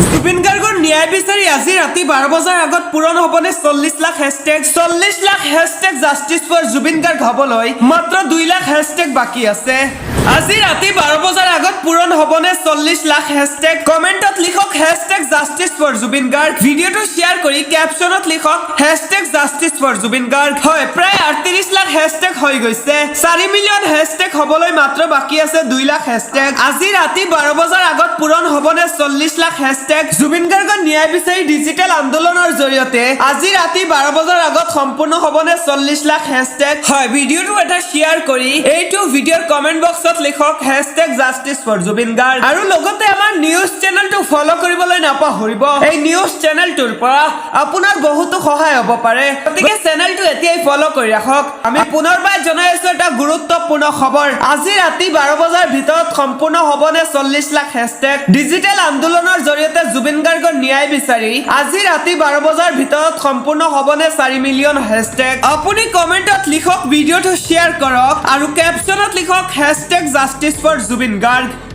জুবিন গাৰ্গৰ ন্যায় বিচাৰি আজি ৰাতি 12 বজাৰ আগত পূৰণ হ'বনে 40 লাখ হেশটেগ 40 লাখ হেশটেগ জাষ্টিস ফৰ জুবিন গাৰ্গ হ'বলৈ মাত্ৰ 2 লাখ হেশটেগ বাকি আছে আজি ৰাতি 12 বজাৰ আগত পূৰণ হ'বনে 40 লাখ হেশটেগ কমেন্টত লিখক হেশটেগ জাষ্টিস ফৰ জুবিন গাৰ্গ ভিডিঅটো শেয়াৰ কৰি ক্যাপশনত লিখক হেশটেগ জাষ্টিস ফৰ জুবিন গাৰ্গ হয় প্ৰায় 38 লাখ হেশটেগ হৈ গৈছে 4 মিলিয়ন হেশটেগ হ'বলৈ মাত্ৰ বাকি আছে 2 লাখ হেশটেগ আজি ৰাতি 12 বজাৰ আগত পূৰণ হ'বনে 40 লাখ হেশটেগ জুবিন গাৰ্গৰ ন্যায় বিচাৰি ডিজিটেল আন্দোলনৰ জৰিয়তে আজি ৰাতি 12 বজাৰ আগত সম্পূৰ্ণ হ'বনে 40 লাখ হেশটেগ হয় ভিডিঅটো এটা শেয়াৰ কৰি এইটো ভিডিঅৰ কমেন্ট বক্সত লিখক হেশটেগ জাষ্টিস ফৰ জুবিন গাৰ্গ আৰু লগতে আমাৰ নিউজ চেনেলটো ফলো কৰিবলৈ নাপাহৰিব এই নিউজ চেনেলটোৰ পৰা আপোনাৰ বহুতো সহায় হ'ব পাৰে গতিকে চেনেলটো এতিয়াই ফলো কৰি ৰাখক আমি পুনৰবাৰ জনাই আছো এটা গুৰুত্বপূৰ্ণ খবৰ আজি ৰাতি 12 বজাৰ ভিতৰত সম্পূৰ্ণ হ'বনে 40 লাখ হেশটেগ ডিজিটেল আন্দোলনৰ জৰিয়তে জুবিন গাৰ্গৰ ন্যায় বিচাৰি আজি ৰাতি 12 বজাৰ ভিতৰত সম্পূৰ্ণ হ'বনে 4 মিলিয়ন হেশটেগ আপুনি কমেন্টত লিখক ভিডিঅটো শেয়াৰ কৰক আৰু ক্যাপশনত লিখক হেশটেগ জাষ্টিস ফৰ জুবিন গাৰ্গ